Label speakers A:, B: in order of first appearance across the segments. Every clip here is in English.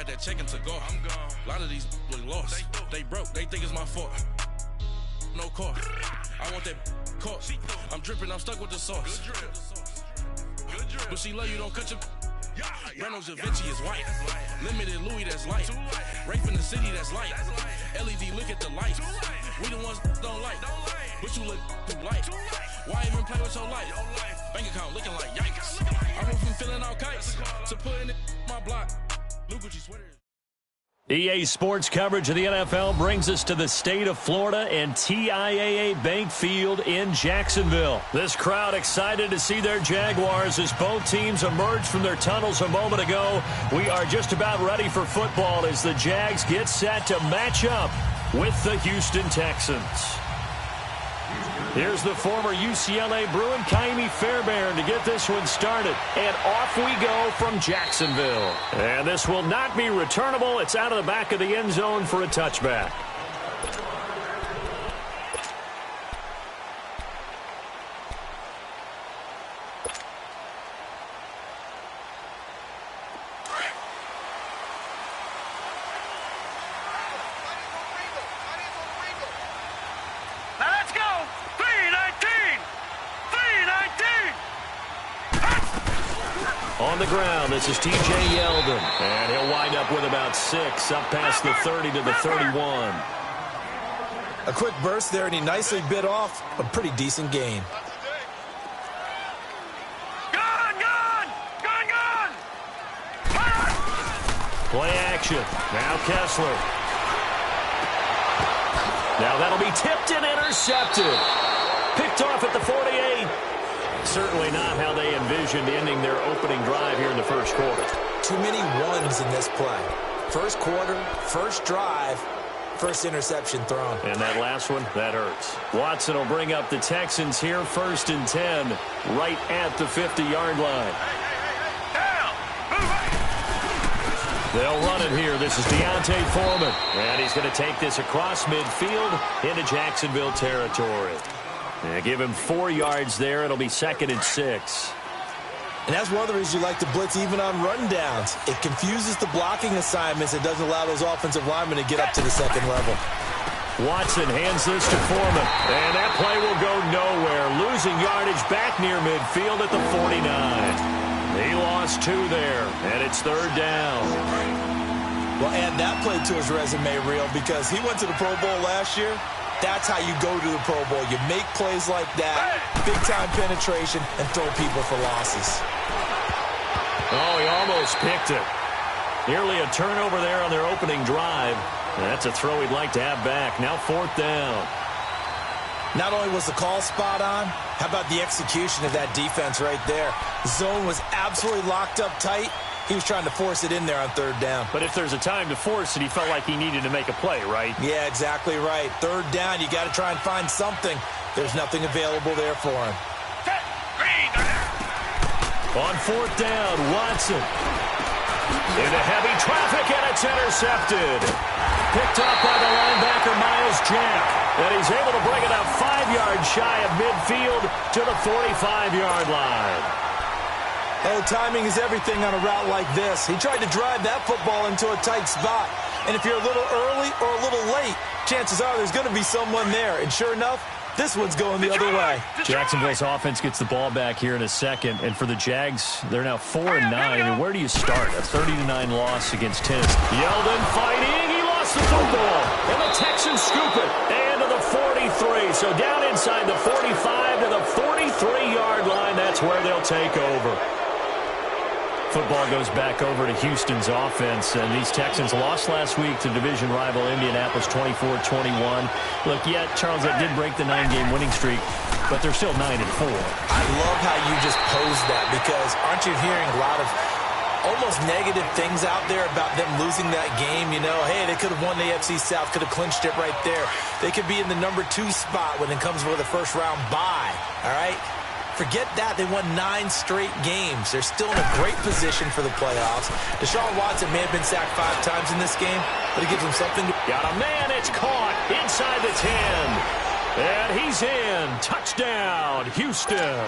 A: got that checking to go. I'm gone. A lot of these look lost. They broke. They think it's my fault. No car. I want that caught. I'm dripping. I'm stuck with the sauce. Good drip. But she love you. Don't cut your. Reynolds Da Vinci is white. Limited Louis, that's light. Rape in the city, that's light. LED, look at the light. We the ones don't like. But you look too light. Why even play with your life? Bank account looking like yikes. I went from filling out kites to putting it in my block. Blue Gucci sweater.
B: EA Sports coverage of the NFL brings us to the state of Florida and TIAA Bank Field in Jacksonville. This crowd excited to see their Jaguars as both teams emerged from their tunnels a moment ago. We are just about ready for football as the Jags get set to match up with the Houston Texans. Here's the former UCLA Bruin, Kaimi Fairbairn, to get this one started. And off we go from Jacksonville. And this will not be returnable. It's out of the back of the end zone for a touchback. On the ground, this is TJ Yeldon. And he'll wind up with about 6, up past the 30 to the 31.
C: A quick burst there, and he nicely bit off a pretty decent gain.
B: Play action. Now Kessler. Now that'll be tipped and intercepted. Picked off at the 48. Certainly not how they envisioned ending their opening drive here in the first quarter.
C: Too many ones in this play. First quarter, first drive, first interception thrown.
B: And that last one, that hurts. Watson will bring up the Texans here, 1st and 10, right at the 50-yard line. They'll run it here. This is Deontay Foreman. And he's going to take this across midfield into Jacksonville territory. Give him 4 yards there. It'll be 2nd and 6.
C: And that's one of the reasons you like to blitz even on rundowns. It confuses the blocking assignments. It doesn't allow those offensive linemen to get up to the second level.
B: Watson hands this to Foreman. And that play will go nowhere. Losing yardage back near midfield at the 49. He lost 2 there. And it's 3rd down.
C: Well, add that play to his resume reel because he went to the Pro Bowl last year. That's how you go to the Pro Bowl. You make plays like that, big-time penetration, and throw people for losses.
B: Oh, he almost picked it. Nearly a turnover there on their opening drive. And that's a throw he'd like to have back. Now 4th down.
C: Not only was the call spot on, how about the execution of that defense right there? The zone was absolutely locked up tight. He was trying to force it in there on 3rd down.
B: But if there's a time to force it, he felt like he needed to make a play, right?
C: Yeah, exactly right. 3rd down, you got to try and find something. There's nothing available there for him.
B: On 4th down, Watson. Into heavy traffic, and it's intercepted. Picked up by the linebacker, Miles Jack. And he's able to bring it up 5 yards shy of midfield to the 45-yard line.
C: Oh, timing is everything on a route like this. He tried to drive that football into a tight spot. And if you're a little early or a little late, chances are there's going to be someone there. And sure enough, this one's going the other way.
B: Jacksonville's offense gets the ball back here in a second. And for the Jags, they're now 4-9. I mean, where do you start? A 30-9 loss against Tennessee. Yeldon fighting. He lost the football. And the Texans scoop it. And to the 43. So down inside the 45 to the 43-yard line. That's where they'll take over. Football goes back over to Houston's offense, and these Texans lost last week to division rival Indianapolis 24-21. Look, yeah, Charles, that did break the 9-game winning streak, but they're still 9-4.
C: I love how you just posed that because aren't you hearing a lot of almost negative things out there about them losing that game? You know, hey, they could have won the AFC South, could have clinched it right there. They could be in the number 2 spot when it comes for the first-round bye, all right? Forget that. They won 9 straight games. They're still in a great position for the playoffs. Deshaun Watson may have been sacked 5 times in this game, but it gives him something to...
B: Got a man. It's caught inside the 10. And he's in. Touchdown, Houston.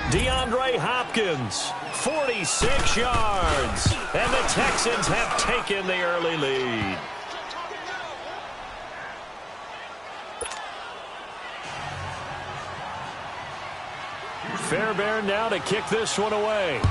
B: DeAndre Hopkins, 46 yards. And the Texans have taken the early lead. Fairbairn now to kick this one away.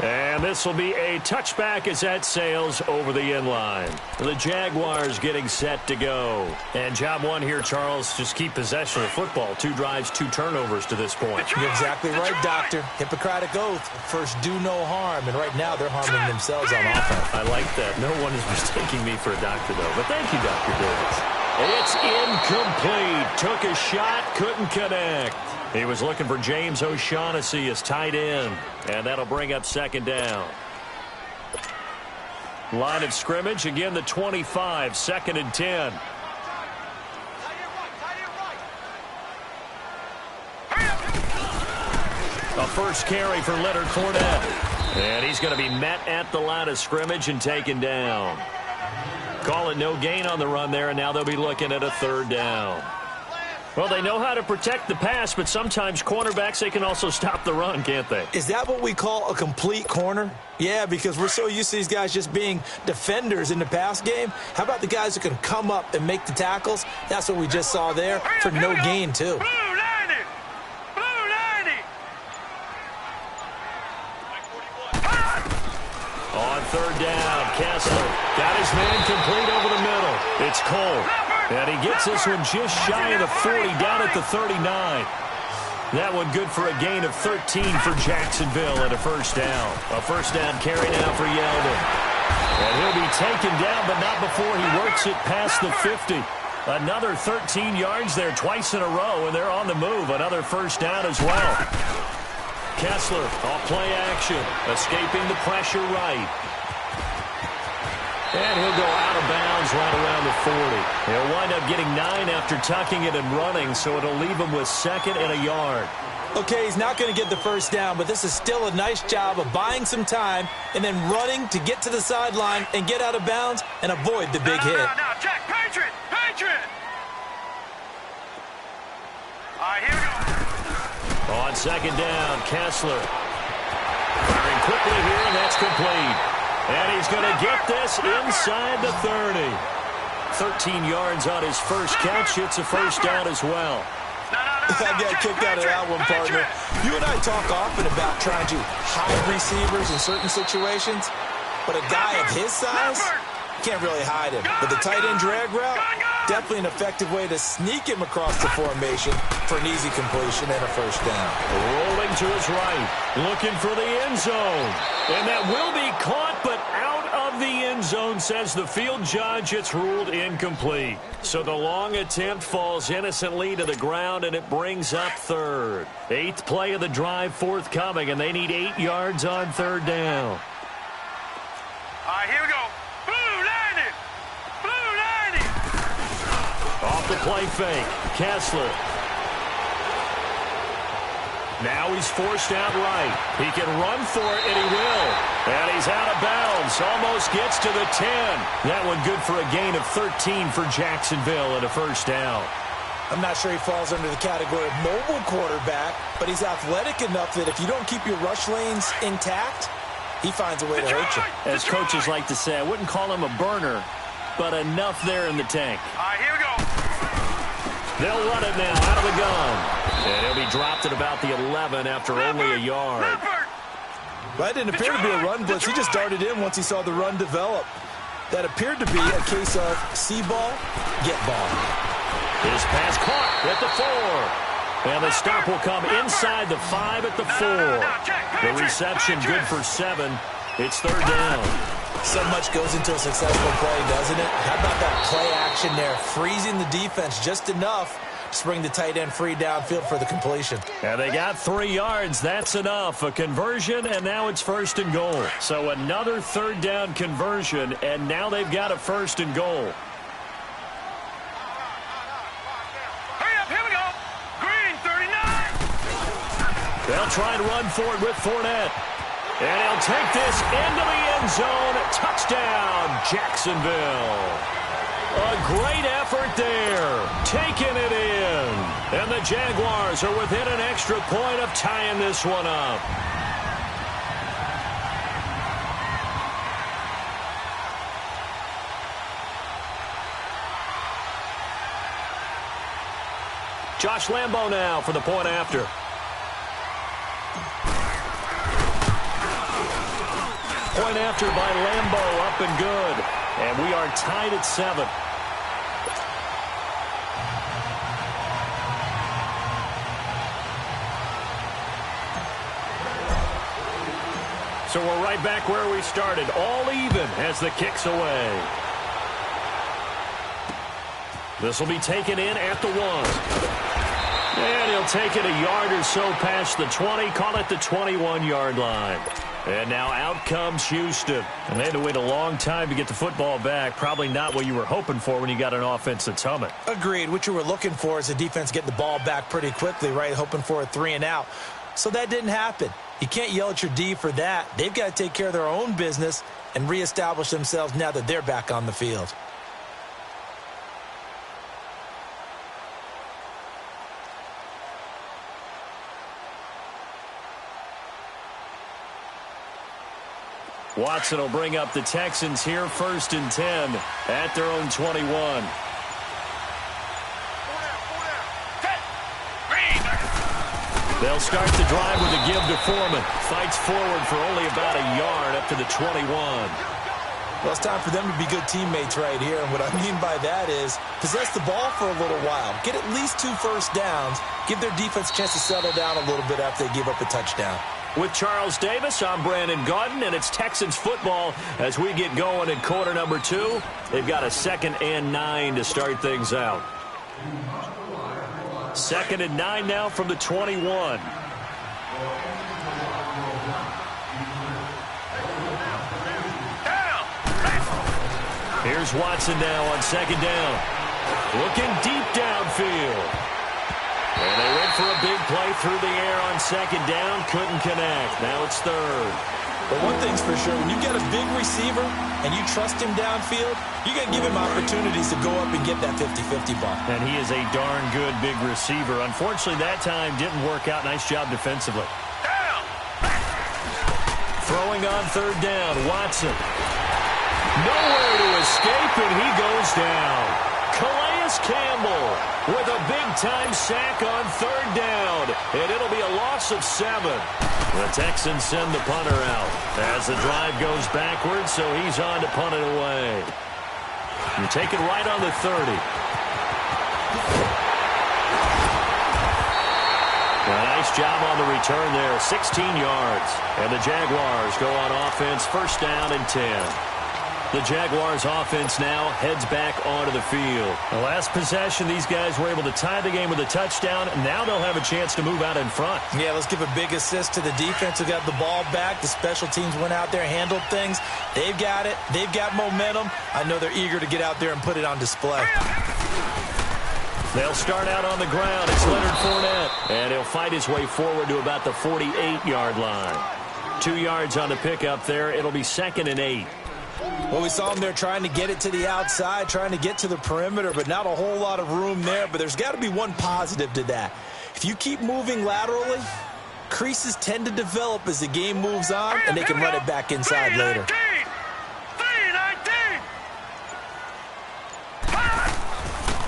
B: And this will be a touchback as that sails over the end line. The Jaguars getting set to go. And job one here, Charles, just keep possession of football. 2 drives, 2 turnovers to this point.
C: You're exactly right, Doctor. Hippocratic oath. First, do no harm. And right now, they're harming themselves on offense.
B: I like that. No one is mistaking me for a doctor, though. But thank you, Dr. Davis. It's incomplete. Took a shot, couldn't connect. He was looking for James O'Shaughnessy as tight end, and that'll bring up second down. Line of scrimmage, again the 25, 2nd and 10. A first carry for Leonard Fournette, and he's going to be met at the line of scrimmage and taken down. Call it no gain on the run there, and now they'll be looking at a 3rd down. Well, they know how to protect the pass, but sometimes cornerbacks, they can also stop the run, can't they?
C: Is that what we call a complete corner? Yeah, because we're so used to these guys just being defenders in the pass game. How about the guys who can come up and make the tackles? That's what we just saw there for no gain, too.
D: Blue 90! Blue 90!
B: On 3rd down, Kessler got his man complete over the middle. It's Cole. And he gets this one just shy of the 40, down at the 39. That one good for a gain of 13 for Jacksonville and a first down. A first down carry now for Yeldon. And he'll be taken down, but not before he works it past the 50. Another 13 yards there twice in a row, and they're on the move. Another first down as well. Kessler off play action, escaping the pressure right. And he'll go out of bounds right around the 40. He'll wind up getting 9 after tucking it and running, so it'll leave him with 2nd and a yard.
C: Okay, he's not going to get the first down, but this is still a nice job of buying some time and then running to get to the sideline and get out of bounds and avoid the big hit.
D: Now, Jack, Patriot! Patriot! All right, here we go.
B: On 2nd down, Kessler. Firing quickly here, and that's complete. And he's going to get this inside the 30. 13 yards on his first catch. It's a first down as well.
C: I got kicked out of that one, partner. You and I talk often about trying to hide receivers in certain situations, but a guy of his size, you can't really hide him. But the tight end drag route, definitely an effective way to sneak him across the formation for an easy completion and a first down.
B: Rolling to his right, looking for the end zone. And that will be caught, but out of the end zone, says the field judge. It's ruled incomplete. So the long attempt falls innocently to the ground, and it brings up 3rd. 8th play of the drive forthcoming, and they need 8 yards on 3rd down.
D: All right, here we go. Blue 90! Blue 90!
B: Off the play fake, Kessler. Now he's forced out right. He can run for it, and he will. And he's out of bounds. Almost gets to the 10. That one good for a gain of 13 for Jacksonville and a first down.
C: I'm not sure he falls under the category of mobile quarterback, but he's athletic enough that if you don't keep your rush lanes intact, he finds a way to hurt you.
B: As coaches like to say, I wouldn't call him a burner, but enough there in the tank.
D: All right, here we go.
B: They'll run it now out of the gun. And he'll be dropped at about the 11 after only a yard.
C: Well, that didn't appear to be a run blitz. He just darted in once he saw the run develop. That appeared to be a case of see ball, get ball.
B: His pass caught at the 4. And the stop will come inside the 5 at the 4. The reception good for 7. It's 3rd down.
C: So much goes into a successful play, doesn't it? How about that play action there, freezing the defense just enough to bring the tight end free downfield for the completion.
B: And they got 3 yards. That's enough. A conversion, and now it's 1st and goal. So another 3rd down conversion, and now they've got a 1st and goal.
D: Hurry up, here we go. Green 39.
B: They'll try and run for it with Fournette. And he'll take this into the end zone. Touchdown, Jacksonville. A great effort there. Taking it in. And the Jaguars are within an extra point of tying this one up. Josh Lambo now for the point after. Point after by Lambo, up and good. And we are tied at 7. So we're right back where we started, all even as the kick's away. This will be taken in at the 1. And he'll take it a yard or so past the 20, call it the 21-yard line. And now out comes Houston. And they had to wait a long time to get the football back. Probably not what you were hoping for when you got an offense that's humming.
C: Agreed. What you were looking for is the defense getting the ball back pretty quickly, right? Hoping for a 3 and out. So that didn't happen. You can't yell at your D for that. They've got to take care of their own business and reestablish themselves now that they're back on the field.
B: Watson will bring up the Texans here, 1st and 10 at their own 21. They'll start the drive with a give to Foreman. Fights forward for only about a yard up to the 21.
C: Well, it's time for them to be good teammates right here. And what I mean by that is possess the ball for a little while. Get at least 2 first downs. Give their defense a chance to settle down a little bit after they give up a touchdown.
B: With Charles Davis, I'm Brandon Gaudin, and it's Texans football as we get going in quarter number 2. They've got a 2nd and 9 to start things out. 2nd and 9 now from the 21. Here's Watson now on 2nd down. Looking deep downfield. And they went for a big play through the air on 2nd down. Couldn't connect. Now it's 3rd.
C: But one thing's for sure, when you get a big receiver and you trust him downfield, you got to give him opportunities to go up and get that 50-50 ball.
B: And he is a darn good big receiver. Unfortunately, that time didn't work out. Nice job defensively. Throwing on 3rd down, Watson. Nowhere to escape, and he goes down. Calais Campbell with a big-time sack on 3rd down, and it'll be a loss of 7. The Texans send the punter out as the drive goes backwards, so he's on to punt it away. You take it right on the 30. A nice job on the return there, 16 yards. And the Jaguars go on offense, 1st down and 10. The Jaguars offense now heads back onto the field. The last possession, these guys were able to tie the game with a touchdown. Now they'll have a chance to move out in front.
C: Yeah, let's give a big assist to the defense who got the ball back. The special teams went out there, handled things. They've got it. They've got momentum. I know they're eager to get out there and put it on display.
B: They'll start out on the ground. It's Leonard Fournette. And he'll fight his way forward to about the 48-yard line. 2 yards on the pickup there. It'll be 2nd and 8.
C: Well, we saw him there trying to get it to the outside, trying to get to the perimeter, but not a whole lot of room there. But there's got to be one positive to that. If you keep moving laterally, creases tend to develop as the game moves on, and they can run it back inside later.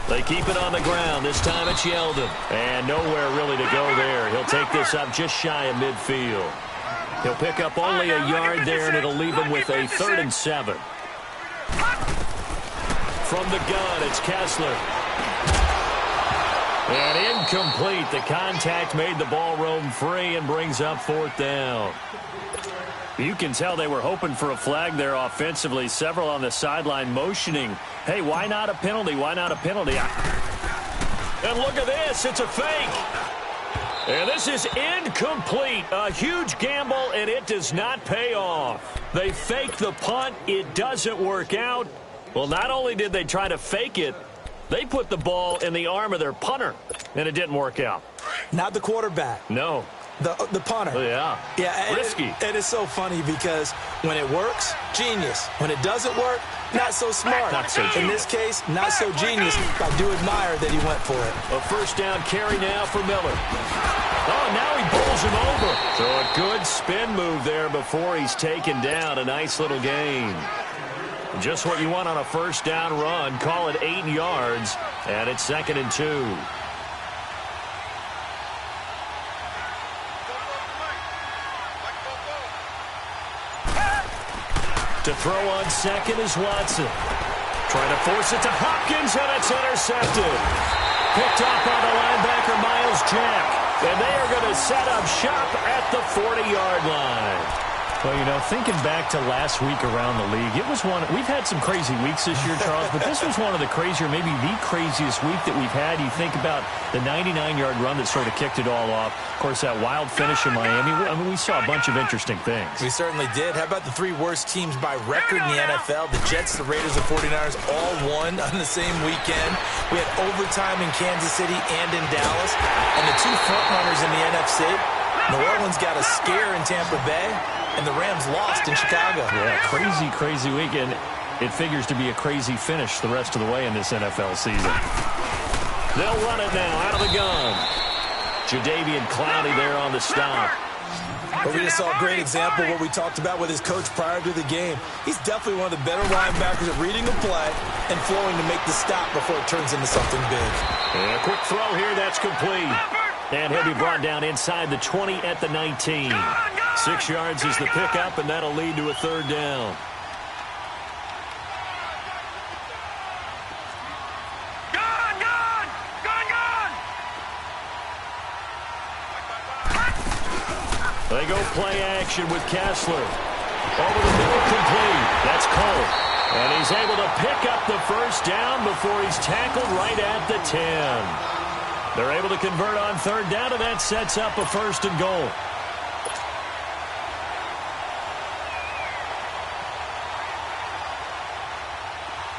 B: They keep it on the ground. This time it's Yeldon. And nowhere really to go there. He'll take this up just shy of midfield. He'll pick up only a yard there, and it'll leave him with a 3rd and 7. From the gun, it's Kessler. And incomplete. The contact made the ball roam free and brings up 4th down. You can tell they were hoping for a flag there offensively. Several on the sideline motioning. Hey, why not a penalty? Why not a penalty? And look at this. It's a fake. And this is incomplete. A huge gamble, and it does not pay off. They fake the punt. It doesn't work out. Well, not only did they try to fake it, they put the ball in the arm of their punter, and it didn't work out.
C: Not the quarterback.
B: No.
C: The punter.
B: Yeah. Risky.
C: It is so funny because when it works, genius. When it doesn't work, not so smart.
B: Not so genius.
C: In this case, not so genius. I do admire that he went for it.
B: A first down carry now for Miller. Oh, now he bowls him over. So a good spin move there before he's taken down. A nice little gain. Just what you want on a first down run. Call it 8 yards, and it's 2nd and 2. To throw on second is Watson. Trying to force it to Hopkins, and it's intercepted. Picked up on the linebacker, Miles Jack. And they are going to set up shop at the 40-yard line. Well, you know, thinking back to last week around the league, it was one. We've had some crazy weeks this year, Charles, but this was one of the crazier, maybe the craziest week that we've had. You think about the 99-yard run that sort of kicked it all off. Of course, that wild finish in Miami. I mean, we saw a bunch of interesting things.
C: We certainly did. How about the 3 worst teams by record in the NFL? The Jets, the Raiders, the 49ers all won on the same weekend. We had overtime in Kansas City and in Dallas. And the 2 frontrunners in the NFC, New Orleans got a scare in Tampa Bay. And the Rams lost in Chicago.
B: Yeah, crazy weekend. It figures to be a crazy finish the rest of the way in this NFL season. They'll run it now out of the gun. Jadeveon Clowney there on the stop.
C: But we just saw a great example of what we talked about with his coach prior to the game. He's definitely one of the better linebackers at reading a play and flowing to make the stop before it turns into something big.
B: And a quick throw here, that's complete. And he'll be brought down inside the 20 at the 19. 6 yards is the pickup, and that'll lead to a 3rd down. They go play action with Kessler. Over the middle, complete. That's Cole. And he's able to pick up the first down before he's tackled right at the 10. They're able to convert on 3rd down, and that sets up a 1st and goal.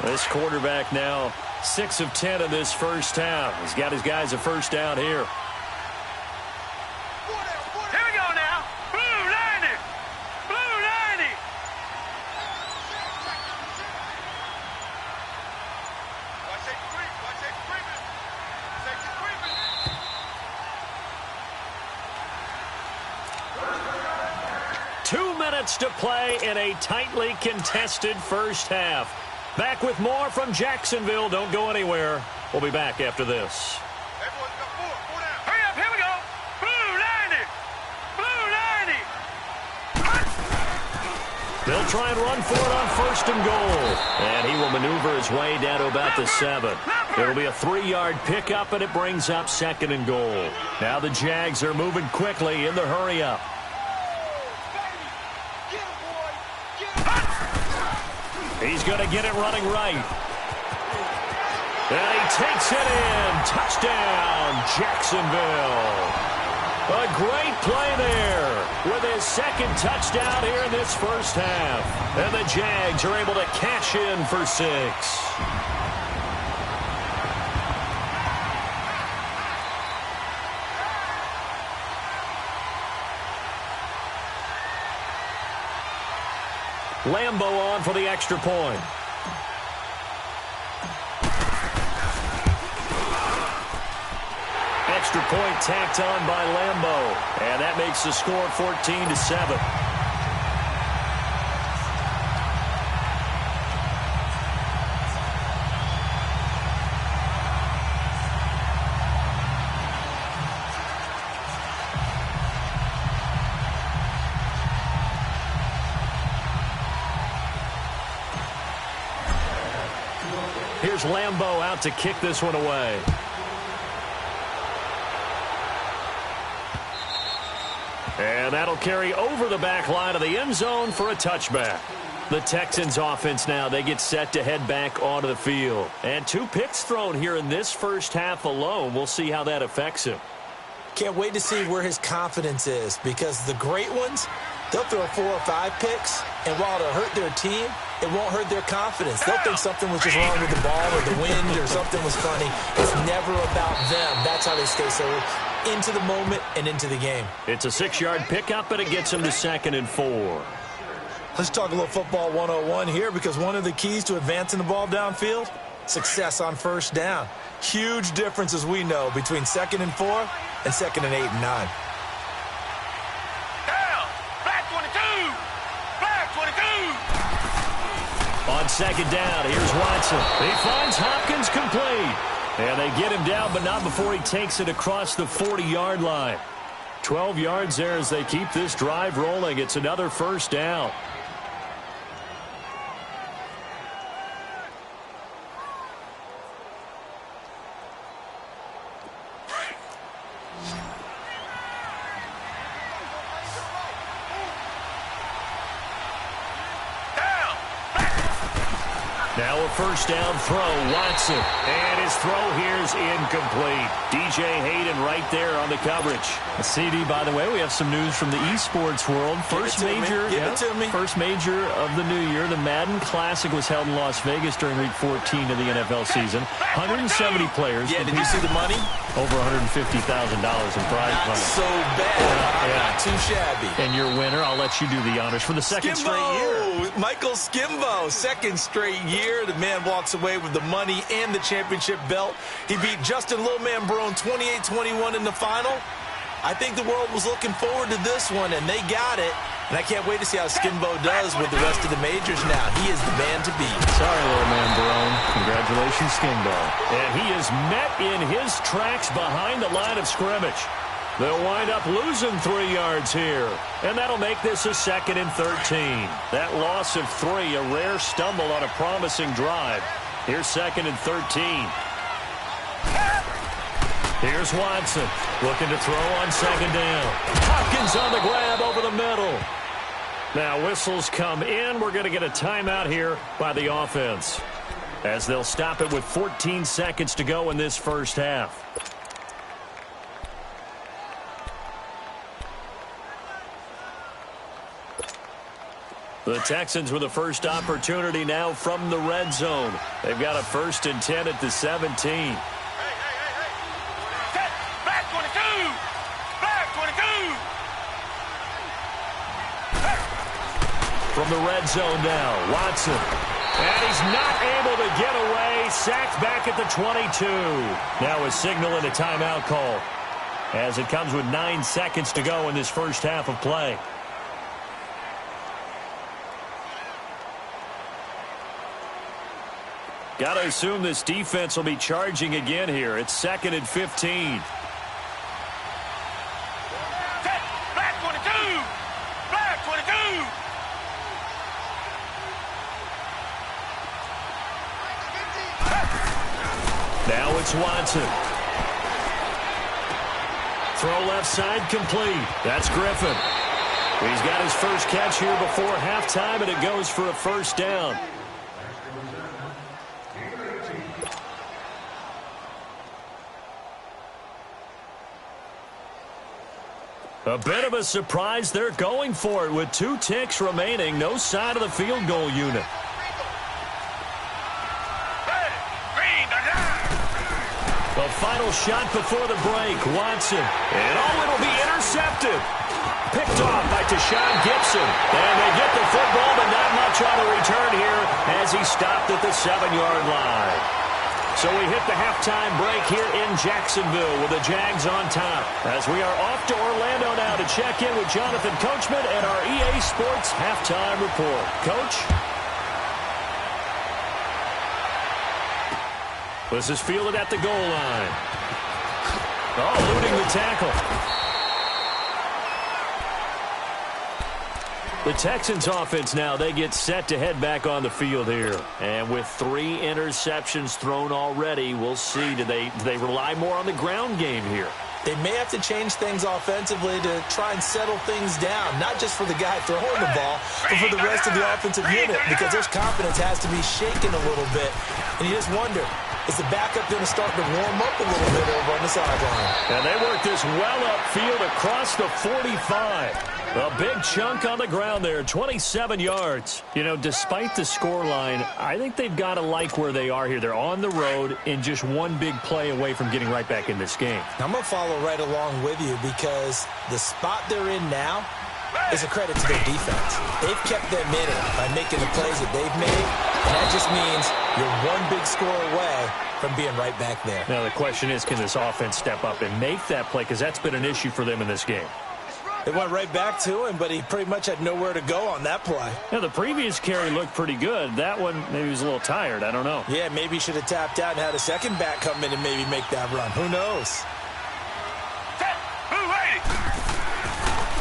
B: This quarterback now 6 of 10 in this first half. He's got his guys a first down here.
D: Here we go now. Blue 90. Blue 90. Watch it creep. Watch it creeping. Safety creeping.
B: Minutes to play in a tightly contested first half. Back with more from Jacksonville. Don't go anywhere. We'll be back after this.
D: Everyone's got 4 down. Hurry up, here we go. Blue 90. Blue 90.
B: They'll try and run for it on 1st and goal. And he will maneuver his way down to about the 7. It'll be a 3-yard pickup, and it brings up 2nd and goal. Now the Jags are moving quickly in the hurry-up. He's going to get it running right. And he takes it in. Touchdown, Jacksonville. A great play there with his 2nd touchdown here in this first half. And the Jags are able to cash in for 6. Lambo on for the extra point. Extra point tacked on by Lambo. And that makes the score 14-7. Here's Lambo out to kick this one away. And that'll carry over the back line of the end zone for a touchback. The Texans offense now, they get set to head back onto the field. And 2 picks thrown here in this first half alone. We'll see how that affects him.
C: Can't wait to see where his confidence is, because the great ones, they'll throw 4 or 5 picks, and while it'll hurt their team, it won't hurt their confidence. They'll think something was just wrong with the ball or the wind or something was funny. It's never about them. That's how they stay so into the moment and into the game.
B: It's a 6-yard pickup, and it gets him to 2nd and 4.
C: Let's talk a little football 101 here, because one of the keys to advancing the ball downfield, success on first down. Huge difference, as we know, between 2nd and 4 and 2nd and 8 and 9.
D: Down. Flag 22. Flag 22.
B: On 2nd down, here's Watson. He finds Hopkins complete. And they get him down, but not before he takes it across the 40-yard line. 12 yards there as they keep this drive rolling. It's another first down. Now a first down throw, Watson. And his throw here is incomplete. DJ Hayden right there on the coverage. A CD, by the way, we have some news from the esports world. First major of the new year. The Madden Classic was held in Las Vegas during Week 14 of the NFL season. 170 players.
C: Yeah, did you see the money?
B: Over $150,000 in prize money.
C: So bad. Not too shabby.
B: And your winner, I'll let you do the honors for the second straight year.
C: Michael Skimbo, second straight year. The man walks away with the money and the championship belt. He beat Justin Little Man Brown 28-21 in the final. I think the world was looking forward to this one, and they got it. And I can't wait to see how Skimbo does with the rest of the majors now. He is the man to beat.
B: Sorry, Little Man Barone. Congratulations, Skimbo. And he is met in his tracks behind the line of scrimmage. They'll wind up losing 3 yards here. And that'll make this a 2nd and 13. That loss of 3, a rare stumble on a promising drive. Here's 2nd and 13. Here's Watson looking to throw on 2nd down. Hopkins on the grab over the middle. Now whistles come in. We're going to get a timeout here by the offense, as they'll stop it with 14 seconds to go in this first half. The Texans with the first opportunity now from the red zone. They've got a 1st and 10 at the 17.
D: Flag 22. Flag 22.
B: From the red zone now, Watson. And he's not able to get away. Sacked back at the 22. Now a signal and a timeout call, as it comes with 9 seconds to go in this first half of play. Got to assume this defense will be charging again here. It's 2nd and 15.
D: Flag 22. Flag 22.
B: Now it's Watson. Throw left side complete. That's Griffin. He's got his first catch here before halftime, and it goes for a first down. A bit of a surprise. They're going for it with 2 ticks remaining. No sign of the field goal unit. The final shot before the break. Watson. And it'll be intercepted. Picked off by Tashawn Gibson. And they get the football, but not much on the return here as he stopped at the 7-yard line. So we hit the halftime break here in Jacksonville with the Jags on top, as we are off to Orlando now to check in with Jonathan Coachman and our EA Sports halftime report. Coach? This is fielded at the goal line. Oh, eluding the tackle. The Texans offense now, they get set to head back on the field here. And with 3 interceptions thrown already, we'll see. Do they rely more on the ground game here?
C: They may have to change things offensively to try and settle things down, not just for the guy throwing the ball, but for the rest of the offensive unit, because their confidence has to be shaken a little bit. And you just wonder, Is the backup going to start to warm up a little bit over on the sideline?
B: And they work this well upfield across the 45. A big chunk on the ground there, 27 yards. You know, despite the scoreline, I think they've got to like where they are here. They're on the road and just one big play away from getting right back in this game.
C: I'm going to follow right along with you because the spot they're in now is a credit to their defense. They've kept them in it by making the plays that they've made, and that just means you're one big score away from being right back there.
B: Now the question is, can this offense step up and make that play? Because that's been an issue for them in this game.
C: They went right back to him, but he pretty much had nowhere to go on that play.
B: Yeah, the previous carry looked pretty good. That one, maybe he was a little tired. I don't know.
C: Yeah, maybe he should have tapped out and had a second back come in and maybe make that run. Who knows?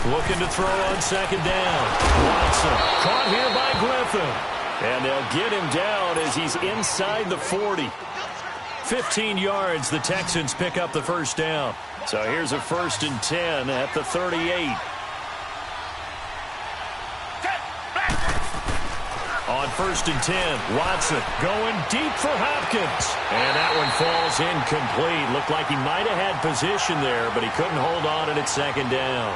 B: Looking to throw on second down. Watson caught here by Griffin. And they'll get him down as he's inside the 40. 15 yards, the Texans pick up the first down. So here's a 1st and 10 at the 38. On 1st and 10, Watson going deep for Hopkins. And that one falls incomplete. Looked like he might have had position there, but he couldn't hold on it at second down.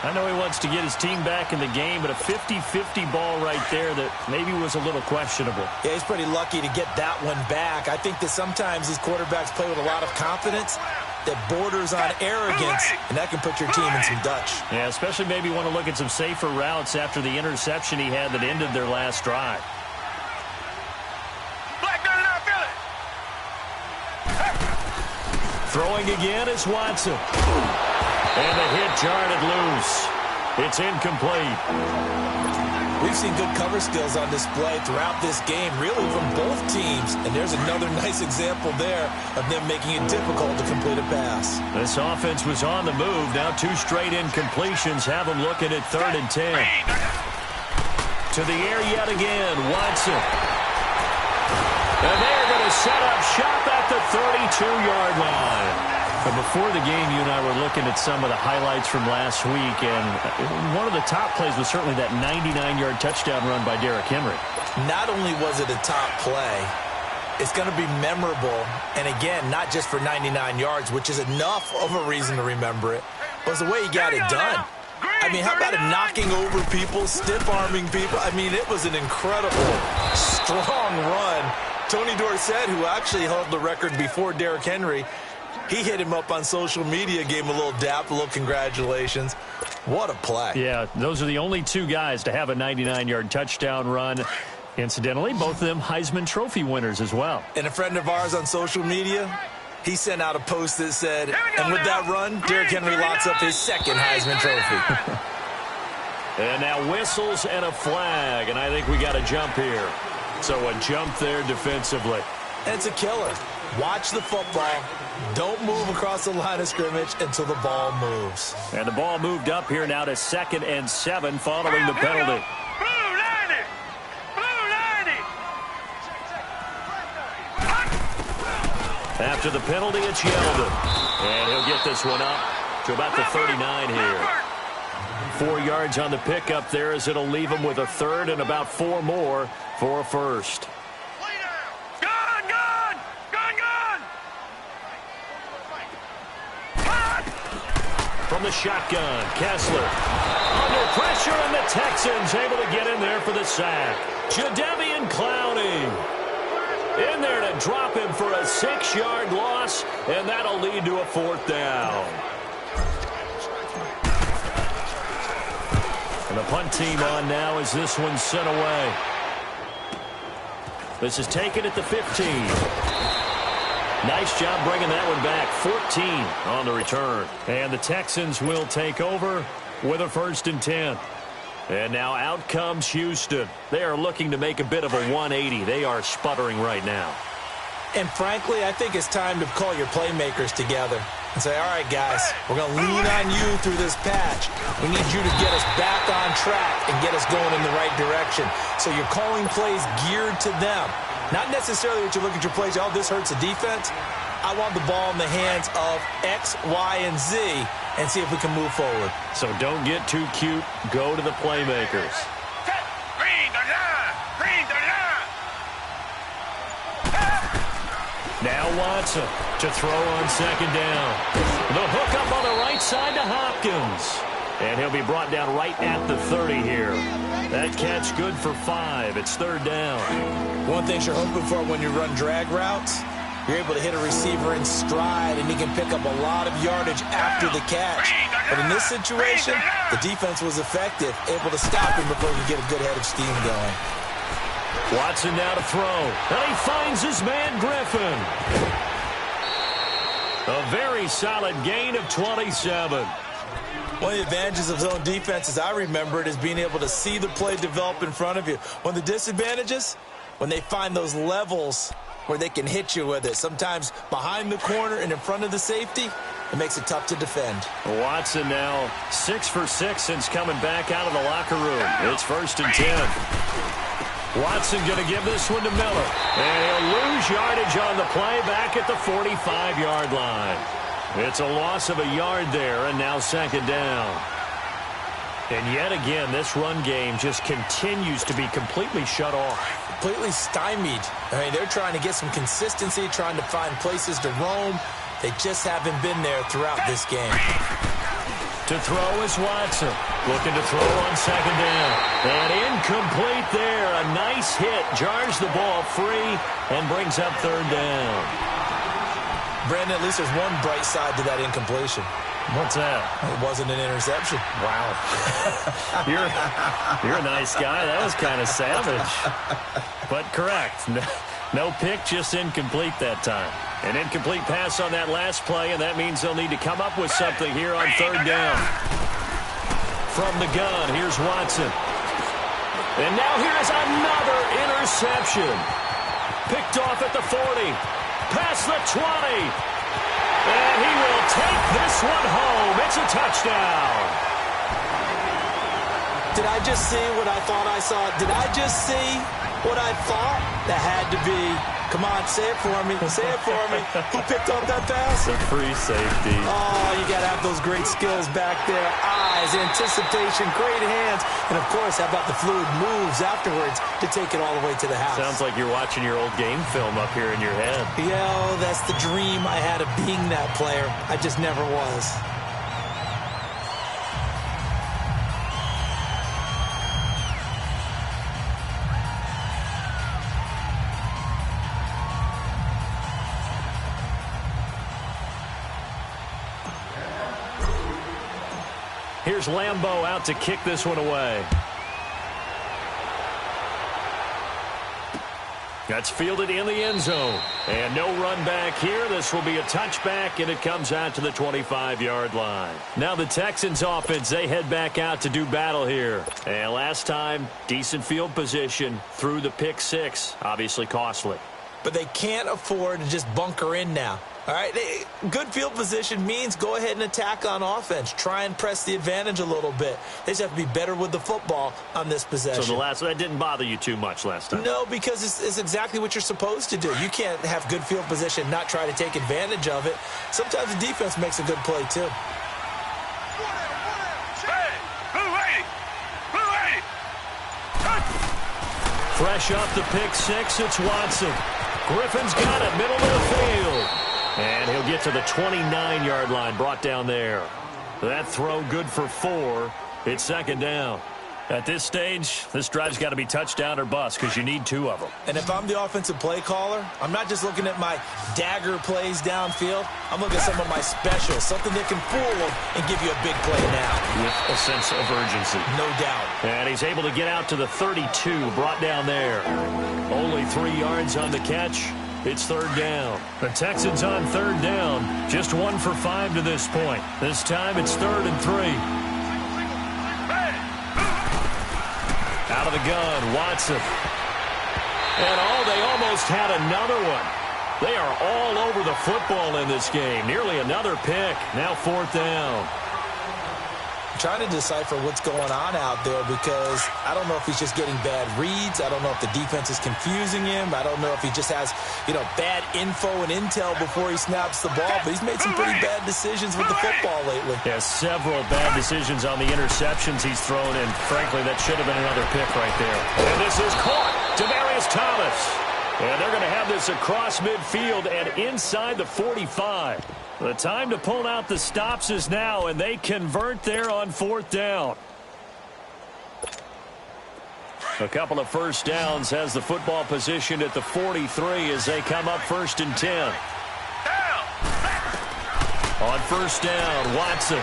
B: I know he wants to get his team back in the game, but a 50-50 ball right there that maybe was a little questionable.
C: Yeah, he's pretty lucky to get that one back. I think that sometimes these quarterbacks play with a lot of confidence that borders on arrogance, and that can put your team in some Dutch.
B: Yeah, especially maybe want to look at some safer routes after the interception he had that ended their last drive. Throwing again is Watson. And the hit jarred it loose. It's incomplete.
C: We've seen good cover skills on display throughout this game, really from both teams. And there's another nice example there of them making it difficult to complete a pass.
B: This offense was on the move. Now 2 straight incompletions have them looking at 3rd and 10. To the air yet again, Watson. And they're going to set up shop at the 32-yard line. But before the game, you and I were looking at some of the highlights from last week, and one of the top plays was certainly that 99-yard touchdown run by Derrick Henry.
C: Not only was it a top play, it's going to be memorable, and again, not just for 99 yards, which is enough of a reason to remember it, but it's the way he got it done. I mean, how about him knocking over people, stiff-arming people? I mean, it was an incredible, strong run. Tony Dorsett, who actually held the record before Derrick Henry, he hit him up on social media, gave him a little dap, a little congratulations. What a play.
B: Yeah, those are the only 2 guys to have a 99-yard touchdown run. Incidentally, both of them Heisman Trophy winners as well.
C: And a friend of ours on social media, he sent out a post that said, and with that run, Derrick Henry locks up his 2nd Heisman Trophy.
B: And now whistles and a flag, and I think we got a jump here. So a jump there defensively.
C: And it's a killer. Watch the football. Don't move across the line of scrimmage until the ball moves.
B: And the ball moved up here now to 2nd and 7 following the penalty.
D: Blue 90! Blue 90!
B: After the penalty, it's Yeldon. And he'll get this one up to about the 39 here. 4 yards on the pickup there as it'll leave him with a 3rd and about 4 more for a 1st. From the shotgun, Kessler under pressure, and the Texans able to get in there for the sack. Jadeveon Clowney in there to drop him for a 6-yard loss, and that'll lead to a 4th down. And the punt team on now as this one's sent away. This is taken at the 15. Nice job bringing that one back. 14 on the return. And the Texans will take over with a 1st and 10. And now out comes Houston. They are looking to make a bit of a 180. They are sputtering right now.
C: And frankly, I think it's time to call your playmakers together and say, all right, guys, we're going to lean on you through this patch. We need you to get us back on track and get us going in the right direction. So you're calling plays geared to them. Not necessarily that you look at your plays, oh, this hurts the defense. I want the ball in the hands of X, Y, and Z and see if we can move forward.
B: So don't get too cute. Go to the playmakers.
D: Green the line! Green the line!
B: Now Watson to throw on second down. The hook up on the right side to Hopkins. And he'll be brought down right at the 30 here. That catch good for 5. It's third down.
C: One thing you're hoping for when you run drag routes, you're able to hit a receiver in stride, and he can pick up a lot of yardage after the catch. But in this situation, the defense was effective, able to stop him before he could get a good head of steam going.
B: Watson now to throw, and he finds his man Griffin. A very solid gain of 27.
C: One of the advantages of zone defense, as I remember it, is being able to see the play develop in front of you. One of the disadvantages, when they find those levels where they can hit you with it, sometimes behind the corner and in front of the safety, it makes it tough to defend.
B: Watson now 6 for 6 since coming back out of the locker room. It's 1st and 10. Watson going to give this one to Miller. And he'll lose yardage on the play back at the 45-yard line. It's a loss of a yard there, and now second down. And yet again, this run game just continues to be completely shut off.
C: Completely stymied. I mean, they're trying to get some consistency, trying to find places to roam. They just haven't been there throughout this game.
B: To throw is Watson. Looking to throw on second down. And incomplete there. A nice hit. Jars the ball free and brings up third down.
C: Brandon, at least there's one bright side to that incompletion.
B: What's that?
C: It wasn't an interception.
B: Wow. You're a nice guy. That was kind of savage. But correct. No pick, just incomplete that time. An incomplete pass on that last play, and that means they'll need to come up with something here on third down. From the gun, here's Watson. And now here's another interception. Picked off at the 40. Past the 20. And he will take this one home. It's a touchdown.
C: Did I just see what I thought I saw? Did I just see what I thought? That had to be. Come on, say it for me. Say it for me. Who picked up that pass?
B: The free safety.
C: Oh, you got to have those great skills back there. Eyes, anticipation, great hands. And, of course, how about the fluid moves afterwards to take it all the way to the house?
B: Sounds like you're watching your old game film up here in your head.
C: Yo, that's the dream I had of being that player. I just never was.
B: Here's Lambeau out to kick this one away. That's fielded in the end zone. And no run back here. This will be a touchback, and it comes out to the 25-yard line. Now the Texans offense, they head back out to do battle here. And last time, decent field position through the pick six. Obviously costly.
C: But they can't afford to just bunker in now. All right, good field position means go ahead and attack on offense. Try and press the advantage a little bit. They just have to be better with the football on this possession.
B: So that didn't bother you too much last time?
C: No, because it's exactly what you're supposed to do. You can't have good field position and not try to take advantage of it. Sometimes the defense makes a good play, too.
B: Fresh off the pick six, it's Watson. Griffin's got it, middle of the field. And he'll get to the 29-yard line, brought down there. That throw good for 4. It's second down. At this stage, this drive's got to be touchdown or bust because you need 2 of them.
C: And if I'm the offensive play caller, I'm not just looking at my dagger plays downfield. I'm looking at some of my specials, something that can fool them and give you a big play now.
B: With a sense of urgency.
C: No doubt.
B: And he's able to get out to the 32, brought down there. Only 3 yards on the catch. It's third down. The Texans on third down. Just 1 for 5 to this point. This time it's 3rd and 3. Out of the gun, Watson. And they almost had another one. They are all over the football in this game. Nearly another pick. Now 4th down.
C: Trying to decipher what's going on out there because I don't know if he's just getting bad reads. I don't know if the defense is confusing him. I don't know if he just has, bad info and intel before he snaps the ball. But he's made some pretty bad decisions with the football lately.
B: Yeah, several bad decisions on the interceptions he's thrown, and frankly, that should have been another pick right there. And this is caught. Demaryius Thomas. And they're going to have this across midfield and inside the 45. The time to pull out the stops is now, and they convert there on 4th down. A couple of first downs has the football positioned at the 43 as they come up 1st and 10. On 1st down, Watson.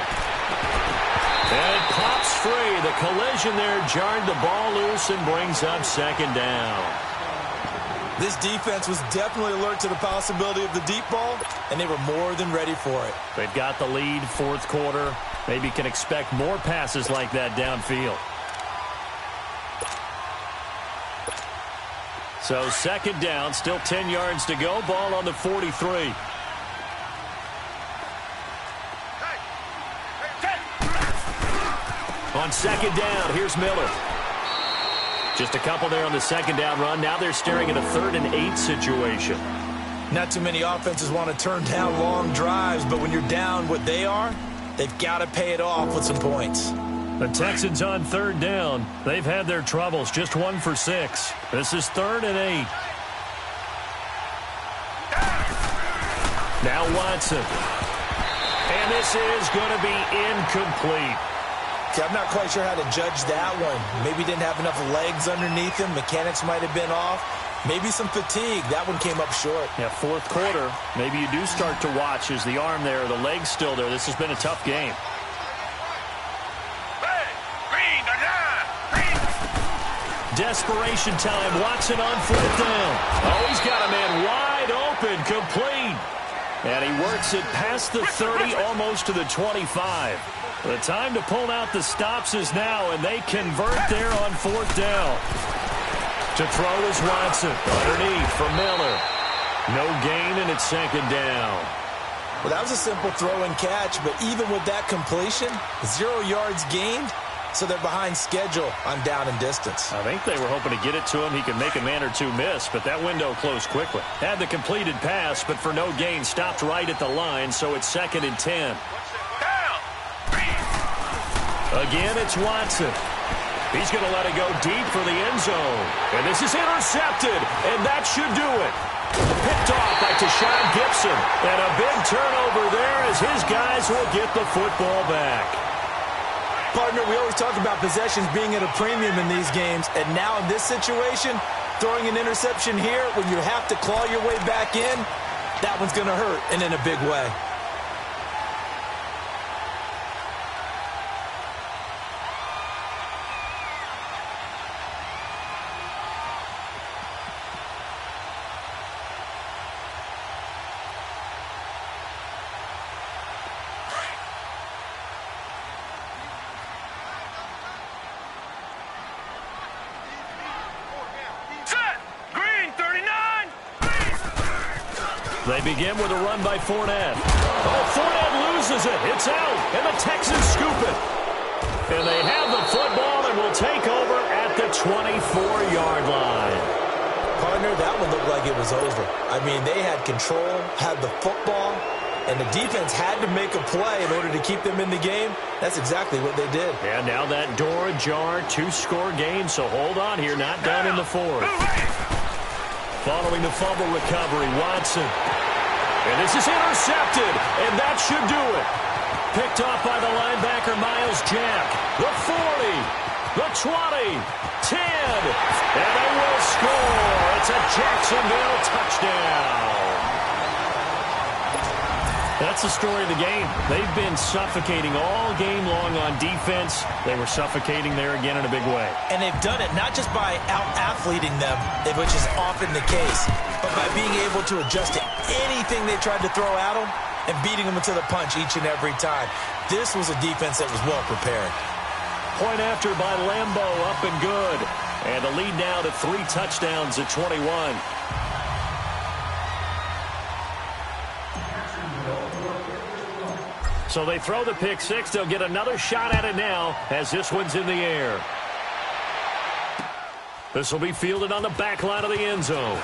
B: And it pops free. The collision there jarred the ball loose and brings up 2nd down.
C: This defense was definitely alert to the possibility of the deep ball, and they were more than ready for it.
B: They've got the lead, 4th quarter. Maybe can expect more passes like that downfield. So 2nd down, still 10 yards to go. Ball on the 43. On 2nd down, here's Miller. Just a couple there on the 2nd down run. Now they're staring at a 3rd and 8 situation.
C: Not too many offenses want to turn down long drives, but when you're down what they are, they've got to pay it off with some points.
B: The Texans on 3rd down. They've had their troubles, just 1 for 6. This is 3rd and 8. Now Watson. And this is going to be incomplete.
C: I'm not quite sure how to judge that one. Maybe didn't have enough legs underneath him. Mechanics might have been off. Maybe some fatigue. That one came up short.
B: Yeah, 4th quarter. Maybe you do start to watch. Is the arm there, the leg's still there? This has been a tough game. Desperation time. Watson on 4th down. Oh, he's got a man wide open, complete. And he works it past the 30, almost to the 25. The time to pull out the stops is now, and they convert there on 4th down. To throw is Watson. Underneath for Miller. No gain, and it's 2nd down.
C: Well, that was a simple throw and catch, but even with that completion, 0 yards gained, so they're behind schedule on down and distance.
B: I think they were hoping to get it to him. He could make a man or two miss, but that window closed quickly. Had the completed pass, but for no gain, stopped right at the line, so it's 2nd and 10. Again, it's Watson. He's going to let it go deep for the end zone. And this is intercepted, and that should do it. Picked off by Tashawn Gibson. And a big turnover there as his guys will get the football back.
C: Partner, we always talk about possessions being at a premium in these games, and now in this situation, throwing an interception here when you have to claw your way back in, that one's going to hurt, and in a big way.
B: They begin with a run by Fournette. Oh, Fournette loses it. It's out, and the Texans scoop it. And they have the football and will take over at the 24-yard line.
C: Partner, that one looked like it was over. I mean, they had control, had the football, and the defense had to make a play in order to keep them in the game. That's exactly what they did.
B: And now that door ajar, 2-score game, so hold on here, not done in the 4th. Following the fumble recovery, Watson. And this is intercepted, and that should do it. Picked off by the linebacker, Miles Jack. The 40, the 20, 10, and they will score. It's a Jacksonville touchdown. That's the story of the game. They've been suffocating all game long on defense. They were suffocating there again in a big way.
C: And they've done it not just by out-athleting them, which is often the case, but by being able to adjust to anything they tried to throw at them and beating them into the punch each and every time. This was a defense that was well prepared.
B: Point after by Lambeau, up and good. And the lead now to 3 touchdowns at 21. So they throw the pick six. They'll get another shot at it now as this one's in the air. This will be fielded on the back line of the end zone.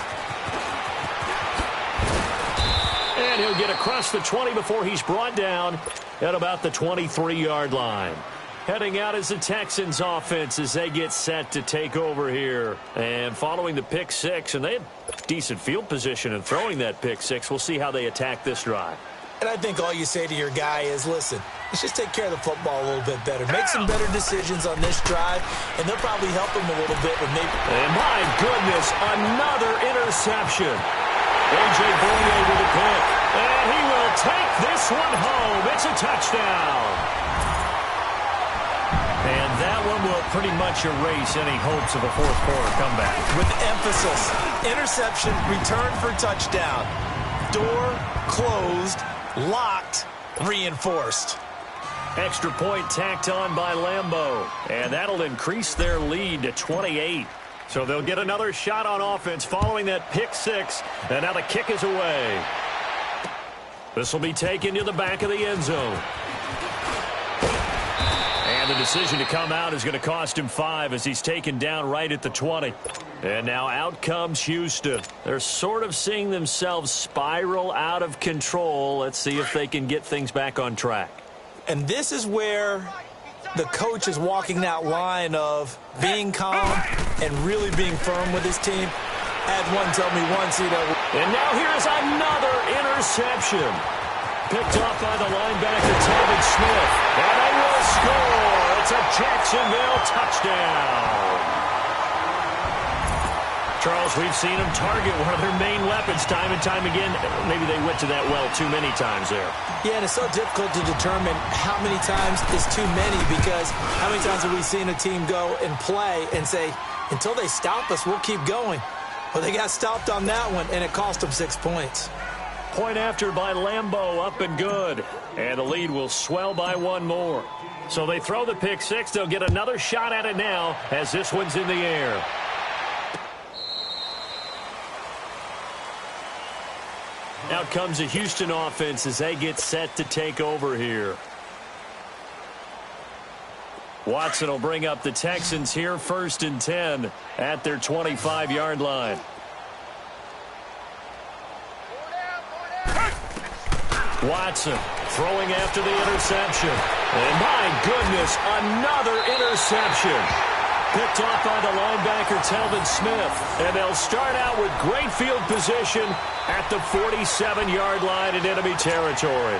B: And he'll get across the 20 before he's brought down at about the 23-yard line. Heading out is the Texans offense as they get set to take over here. And following the pick six, and they had decent field position in throwing that pick six. We'll see how they attack this drive.
C: And I think all you say to your guy is, listen, let's just take care of the football a little bit better. Make some better decisions on this drive, and they'll probably help him a little bit with maybe.
B: And my goodness, another interception. A.J. Boye with a pick. And he will take this one home. It's a touchdown. And that one will pretty much erase any hopes of a fourth quarter comeback.
C: With emphasis, interception, return for touchdown. Door closed, locked, reinforced.
B: Extra point tacked on by Lambeau. And that'll increase their lead to 28. So they'll get another shot on offense following that pick six. And now the kick is away. This will be taken to the back of the end zone. And the decision to come out is going to cost him 5 as he's taken down right at the 20. And now out comes Houston. They're sort of seeing themselves spiral out of control. Let's see if they can get things back on track.
C: And this is where the coach is walking that line of being calm and really being firm with his team. Had one tell me once, you know.
B: And now here's another interception. Picked off by the linebacker, Telvin Smith. And they will score. It's a Jacksonville touchdown. Charles, we've seen them target one of their main weapons time and time again. Maybe they went to that well too many times there.
C: Yeah, and it's so difficult to determine how many times is too many, because how many times have we seen a team go and play and say, until they stop us, we'll keep going. Well, they got stopped on that one, and it cost them 6 points.
B: Point after by Lambeau, up and good. And the lead will swell by one more. So they throw the pick six. They'll get another shot at it now as this one's in the air. Out comes the Houston offense as they get set to take over here. Watson will bring up the Texans here, 1st and 10 at their 25-yard line. Watson throwing after the interception. And my goodness, another interception. Picked off by the linebacker, Telvin Smith. And they'll start out with great field position at the 47-yard line in enemy territory.